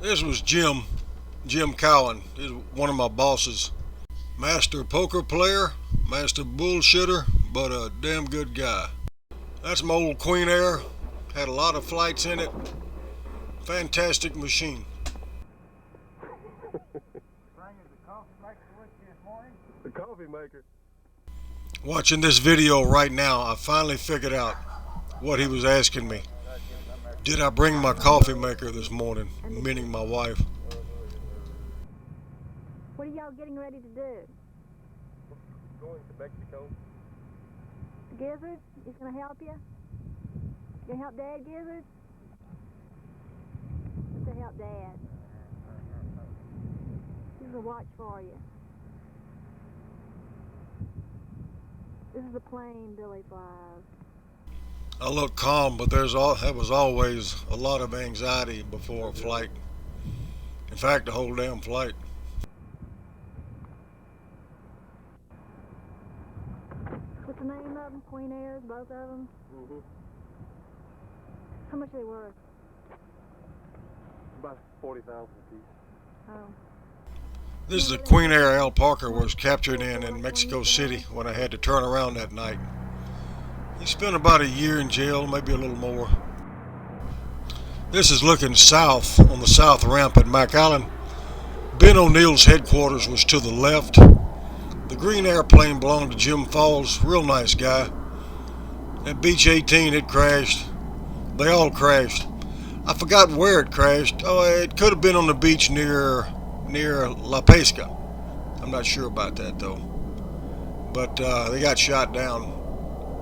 This was Jim McAllen. He's one of my bosses. Master poker player, master bullshitter, but a damn good guy. That's my old Queen Air. Had a lot of flights in it. Fantastic machine. The coffee maker. Watching this video right now, I finally figured out what he was asking me. Did I bring my coffee maker this morning? Meaning my wife. What are y'all getting ready to do? Going to Mexico. Gizzard, he's going to help you? You going to help Dad, Gizzard? To help Dad. He's going to watch for you. This is the plane Billy flies. I look calm, but there was always a lot of anxiety before a flight. In fact, the whole damn flight. What's the name of them? Queen Airs, both of them? Mm-hmm. How much are they worth? About 40,000 apiece. Oh. This is the Queen Air Al Parker was captured in Mexico City when I had to turn around that night. He spent about a year in jail, maybe a little more. This is looking south on the south ramp at McAllen. Ben O'Neill's headquarters was to the left. The green airplane belonged to Jim Falls, real nice guy. At Beach 18 it crashed. They all crashed. I forgot where it crashed. Oh, it could have been on the beach near La Pesca. I'm not sure about that though. But they got shot down.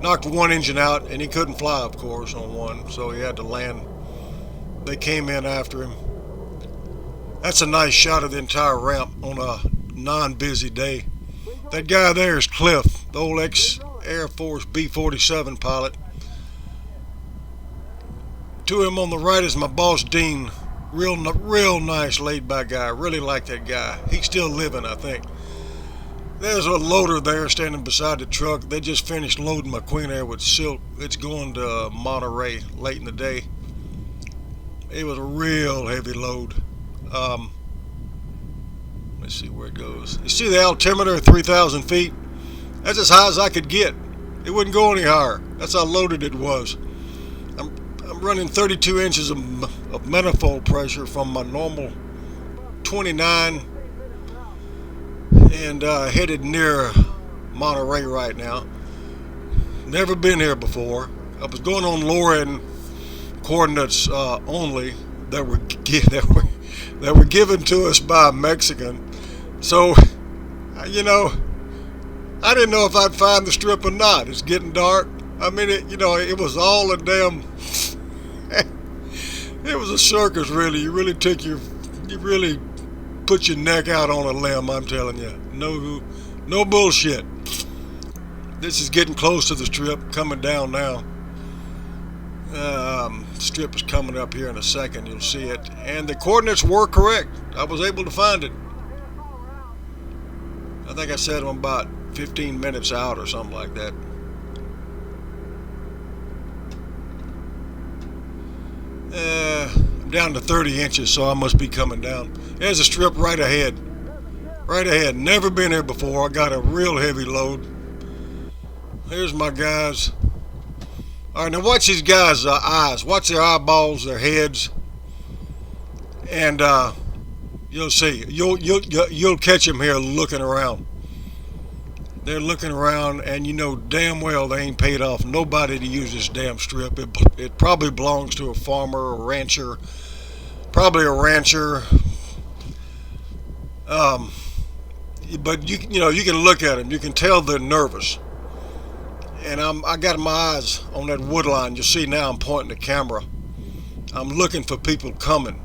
Knocked one engine out, and he couldn't fly, of course, on one, so he had to land. They came in after him. That's a nice shot of the entire ramp on a non-busy day. That guy there is Cliff, the old ex-Air Force B-47 pilot. To him on the right is my boss, Dean. Real nice, laid-back guy. Really like that guy. He's still living, I think. There's a loader there standing beside the truck. They just finished loading my Queen Air with silk. It's going to Monterey late in the day. It was a real heavy load. Let's see where it goes. You see the altimeter, 3,000 feet? That's as high as I could get. It wouldn't go any higher. That's how loaded it was. I'm running 32 inches of manifold pressure from my normal 29 and headed near Monterey right now. Never been here before. I was going on lower end coordinates only that were given to us by a Mexican. So, I didn't know if I'd find the strip or not. It's getting dark. I mean, it was all a damn. It was a circus, really. You really put your neck out on a limb, I'm telling you. No bullshit. This is getting close to the strip, coming down now. Strip is coming up here in a second, you'll see it. And the coordinates were correct. I was able to find it. I think I said I'm about 15 minutes out or something like that. I'm down to 30 inches, so I must be coming down. There's a strip right ahead. Right ahead. Never been here before. I got a real heavy load. Here's my guys. Alright, now watch these guys' eyes. Watch their eyeballs, their heads. And you'll see. You'll catch them here looking around. They're looking around, and you know damn well they ain't paid off nobody to use this damn strip. It probably belongs to a farmer or rancher. Probably a rancher. But you can look at them. You can tell they're nervous. And I got my eyes on that wood line. You see now I'm pointing the camera. I'm looking for people coming.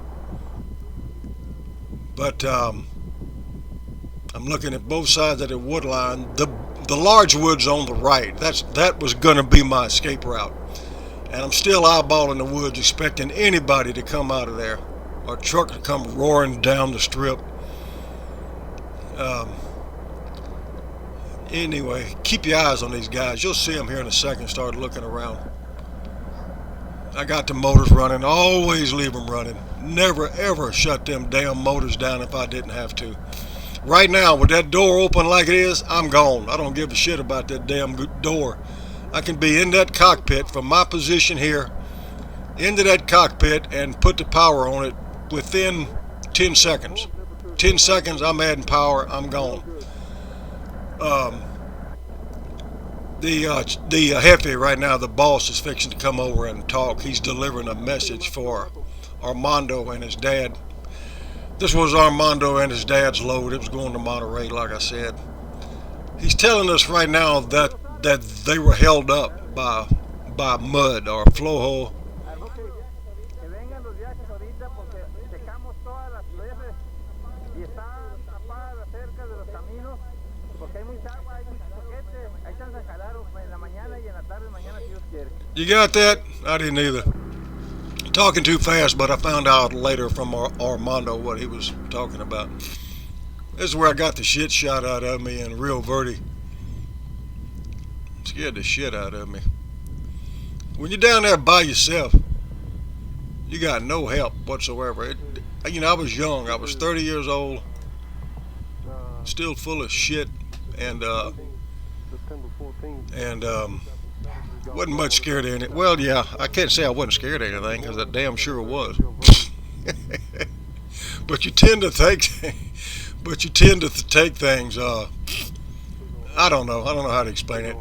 But I'm looking at both sides of the wood line. The large woods on the right. That was going to be my escape route. And I'm still eyeballing the woods, expecting anybody to come out of there. Or a truck to come roaring down the strip. Anyway, keep your eyes on these guys. You'll see them here in a second. Start looking around. I got the motors running. Always leave them running. never ever shut them damn motors down if I didn't have to. Right now, with that door open like it is, I'm gone. I don't give a shit about that damn door. I can be in that cockpit from my position here into that cockpit and put the power on it within 10 seconds. 10 seconds, I'm adding power, I'm gone. The Hefe right now, the boss, is fixing to come over and talk. He's delivering a message for Armando and his dad. This was Armando and his dad's load. It was going to Monterey, like I said. He's telling us right now that they were held up by mud or flow hole. You got that? I didn't either. Talking too fast, but I found out later from Armando what he was talking about. This is where I got the shit shot out of me in Rio Verde. Scared the shit out of me. When you're down there by yourself, you got no help whatsoever. I was young. I was 30 years old, still full of shit, and wasn't much scared of anything. Well, yeah, I can't say I wasn't scared of anything because I damn sure was. But you tend to take things. I don't know. I don't know how to explain it.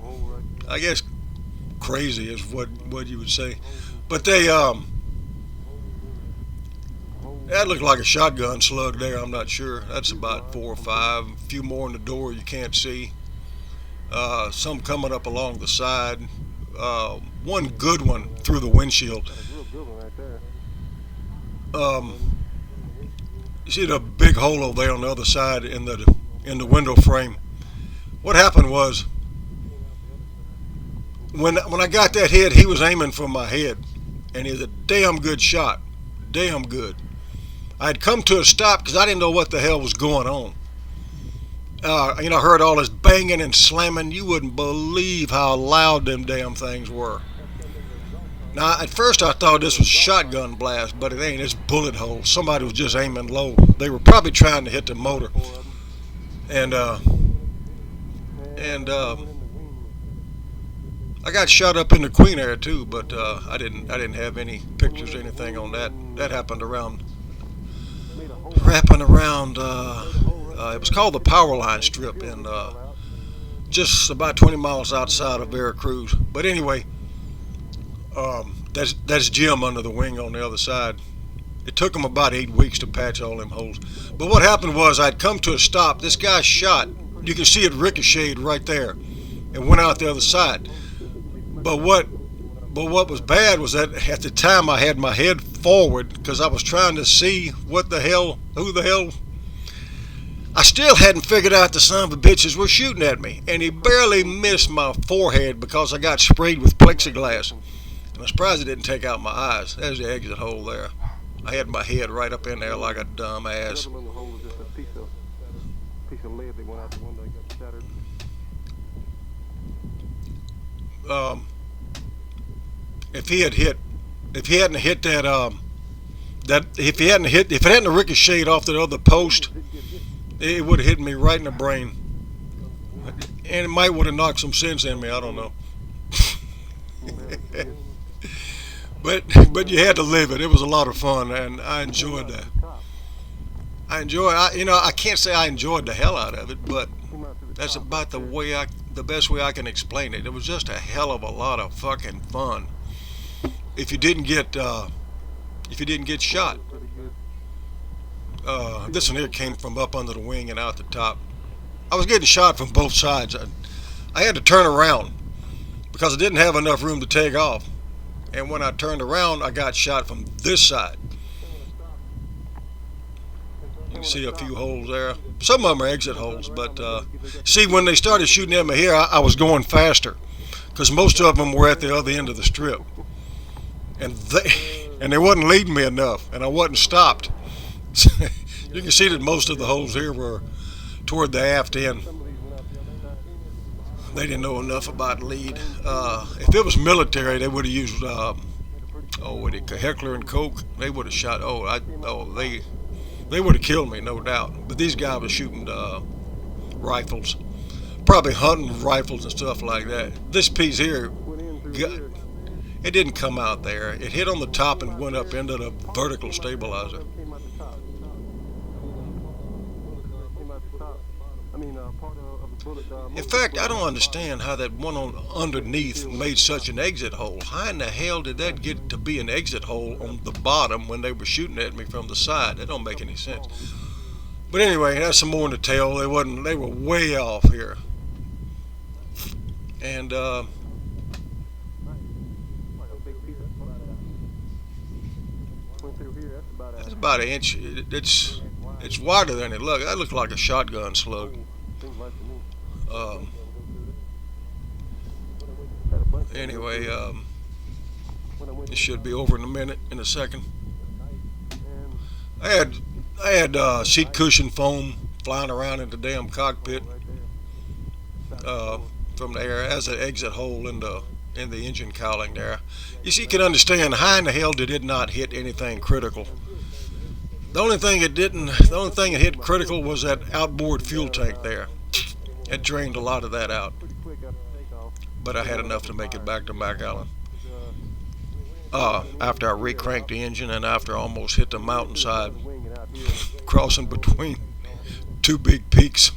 I guess crazy is what you would say. But that looked like a shotgun slug there. I'm not sure. That's about 4 or 5. A few more in the door you can't see. Some coming up along the side. One good one through the windshield. You see the big hole over there on the other side in the window frame. What happened was when I got that hit, he was aiming for my head, and he was a damn good shot, damn good. I had come to a stop because I didn't know what the hell was going on. I heard all this banging and slamming. You wouldn't believe how loud them damn things were. Now, at first I thought this was shotgun blast, but it ain't. It's bullet holes. Somebody was just aiming low. They were probably trying to hit the motor. And I got shot up in the Queen Air too, but I didn't have any pictures or anything on that. That happened around. It was called the Powerline Strip in just about 20 miles outside of Veracruz. But anyway, that's Jim under the wing on the other side. It took him about 8 weeks to patch all them holes. But what happened was I'd come to a stop. This guy shot. You can see it ricocheted right there and went out the other side. But what was bad was that at the time I had my head forward because I was trying to see who the hell. I still hadn't figured out the son of a bitches were shooting at me, and he barely missed my forehead because I got sprayed with plexiglass. And I'm surprised it didn't take out my eyes. There's the exit hole there. I had my head right up in there like a dumb ass. If it hadn't ricocheted off the other post, it would have hit me right in the brain, and it might would have knocked some sense in me. I don't know. But you had to live it. It was a lot of fun, and I enjoyed that. I can't say I enjoyed the hell out of it, but that's about the best way I can explain it. It was just a hell of a lot of fucking fun. If you didn't get shot. This one here came from up under the wing and out the top. I was getting shot from both sides. I had to turn around because I didn't have enough room to take off. And when I turned around, I got shot from this side. You can see a few holes there. Some of them are exit holes, but see, when they started shooting at me here, I was going faster because most of them were at the other end of the strip. And they wasn't leading me enough, and I wasn't stopped. You can see that most of the holes here were toward the aft end. They didn't know enough about lead. If it was military, they would have used Oh, with a Heckler and Koch, they would have shot. They would have killed me, no doubt. But these guys were shooting rifles, probably hunting rifles and stuff like that. This piece here, it didn't come out there. It hit on the top and went up into the vertical stabilizer. In fact, I don't understand how that one on underneath made such an exit hole. How in the hell did that get to be an exit hole on the bottom when they were shooting at me from the side? That don't make any sense. But anyway, that's some more in the tail. They were way off here. And that's about an inch. It's wider than it looked. That looked like a shotgun slug. Anyway, it should be over in a second. I had seat cushion foam flying around in the damn cockpit from the air as an exit hole in the engine cowling there. You see, you can understand how in the hell did it not hit anything critical. The only thing it hit critical was that outboard fuel tank there. It drained a lot of that out. But I had enough to make it back to McAllen. After I recranked the engine and after I almost hit the mountainside, crossing between two big peaks.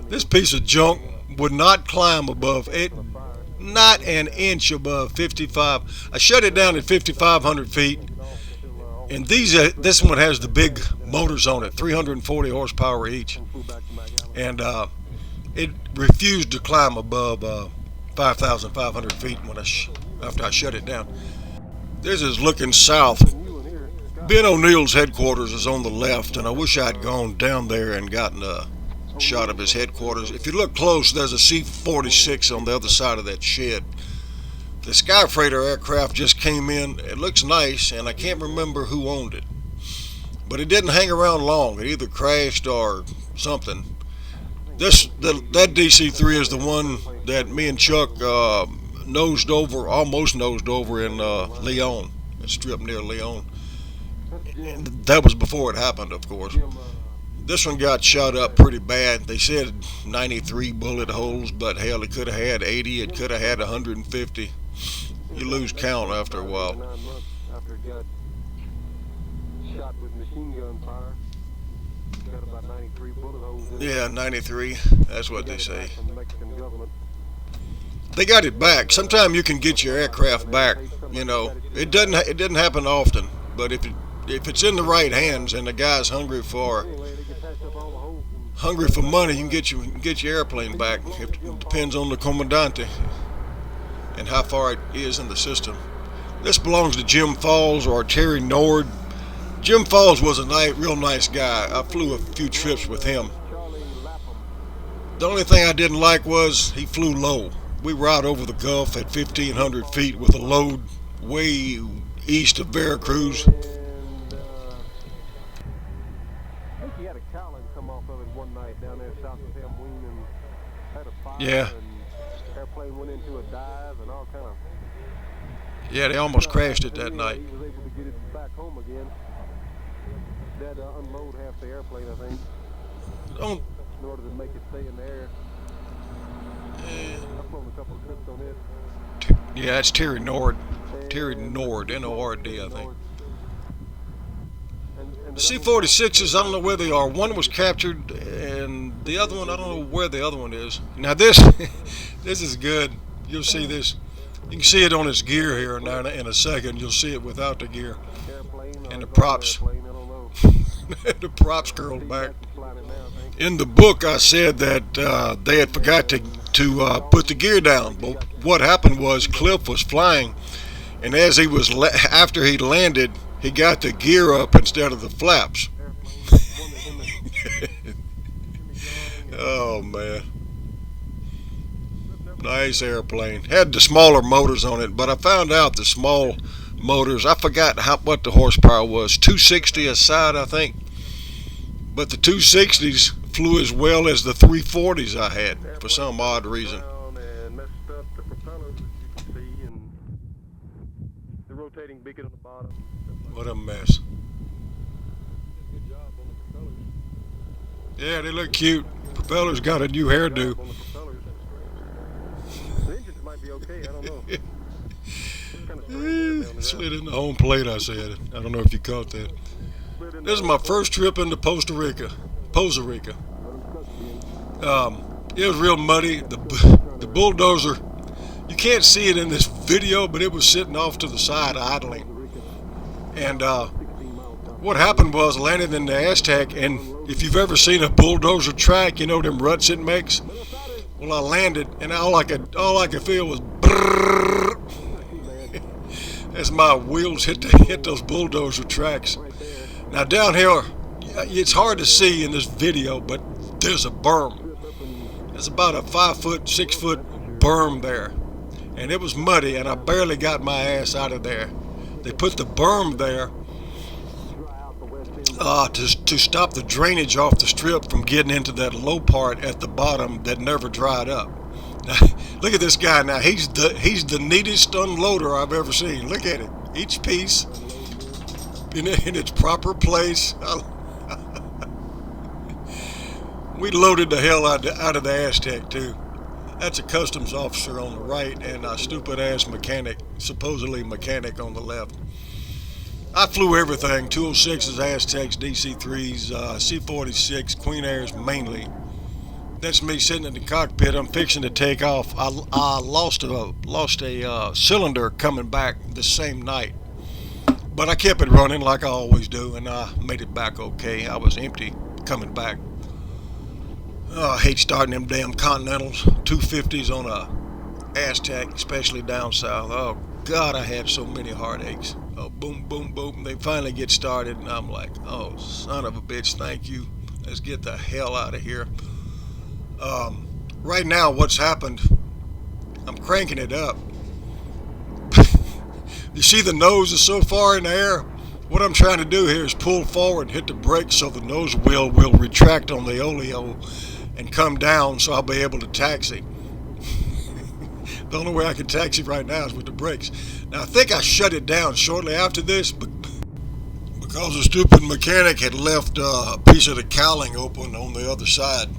This piece of junk would not climb above it, not an inch above 55. I shut it down at 5,500 feet. And this one has the big motors on it, 340 horsepower each. And it refused to climb above 5,500 feet after I shut it down. This is looking south. Ben O'Neill's headquarters is on the left, and I wish I'd gone down there and gotten a shot of his headquarters. If you look close, there's a C-46 on the other side of that shed. The Skyfreighter aircraft just came in. It looks nice, and I can't remember who owned it. But it didn't hang around long. It either crashed or something. That DC-3 is the one that me and Chuck almost nosed over in Lyon, a strip near Lyon. And that was before it happened, of course. This one got shot up pretty bad. They said 93 bullet holes, but hell, it could have had 80. It could have had 150. You lose count after a while. After it got shot with machine gun fire, got about 93 bullet holes in it. Yeah, 93. That's what they say. From the Mexican government. They got it back. Sometimes you can get your aircraft back. You know, it doesn't happen often, but if it's in the right hands and the guy's hungry for money, you can get your airplane back. It depends on the commandante and how far it is in the system. This belongs to Jim Falls or Terry Nord. Jim Falls was a real nice guy. I flew a few trips with him. The only thing I didn't like was he flew low. We were out over the Gulf at 1,500 feet with a load way east of Veracruz. I think he had a cowling come off of it one night down there south of him, and had a fire. Yeah. And airplane went into a dive and all kind of. Yeah, they almost crashed it that night. He was able to get it back home again. They had to unload half the airplane, I think, in order to make it stay in the air. I've flown a couple of trips on it. Yeah, it's Terry Nord. Terry Nord, N-O-R-D, I think. The C-46s, I don't know where they are. One was captured, and the other one, I don't know where the other one is. Now this is good. You'll see this. You can see it on its gear here in a second. You'll see it without the gear. And the props. The props curled back. In the book, I said that they had forgot to put the gear down. But what happened was Cliff was flying, and as he was after he landed, he got the gear up instead of the flaps. Oh man, nice airplane. Had the smaller motors on it, but I found out the small motors, I forgot what the horsepower was, 260 a side, I think. But the 260s flew as well as the 340s I had for some odd reason. And messed up the propellers, as you can see, and the rotating ricket on the bottom. What a mess. Good job on the propellers. Yeah, they look cute. Propeller's got a new hairdo. Good job on the propellers. The engines might be okay, I don't know. Kind of strange down the Slid in the home plate, I said. I don't know if you caught that. This is my first trip into Costa Rica. It was real muddy. The bulldozer, you can't see it in this video, but it was sitting off to the side idling. And what happened was I landed in the Aztec, and if you've ever seen a bulldozer track, you know them ruts it makes. Well, I landed, and all I could feel was brrrr as my wheels hit those bulldozer tracks. Now down here, it's hard to see in this video, but there's a berm. There's about a 5 foot, 6 foot berm there, and it was muddy, and I barely got my ass out of there. They put the berm there to stop the drainage off the strip from getting into that low part at the bottom that never dried up. Now, look at this guy now. He's the neatest unloader I've ever seen. Look at it. Each piece in its proper place. We loaded the hell out of the Aztec too. That's a customs officer on the right and a stupid ass mechanic, supposedly mechanic, on the left. I flew everything: 206s, Aztecs, DC-3s, C-46, Queen Airs mainly. That's me sitting in the cockpit. I'm fixing to take off. I lost a cylinder coming back the same night, but I kept it running like I always do, and I made it back okay. I was empty coming back. I hate starting them damn Continentals, 250s on a Aztec, especially down south. Oh God, I had so many heartaches. Oh, boom, boom, boom. They finally get started, and I'm like, oh, son of a bitch, thank you. Let's get the hell out of here. Right now, what's happened, I'm cranking it up. You see the nose is so far in the air? What I'm trying to do here is pull forward and hit the brakes so the nose wheel will retract on the oleo and come down so I'll be able to taxi. The only way I can taxi right now is with the brakes. Now, I think I shut it down shortly after this because the stupid mechanic had left a piece of the cowling open on the other side.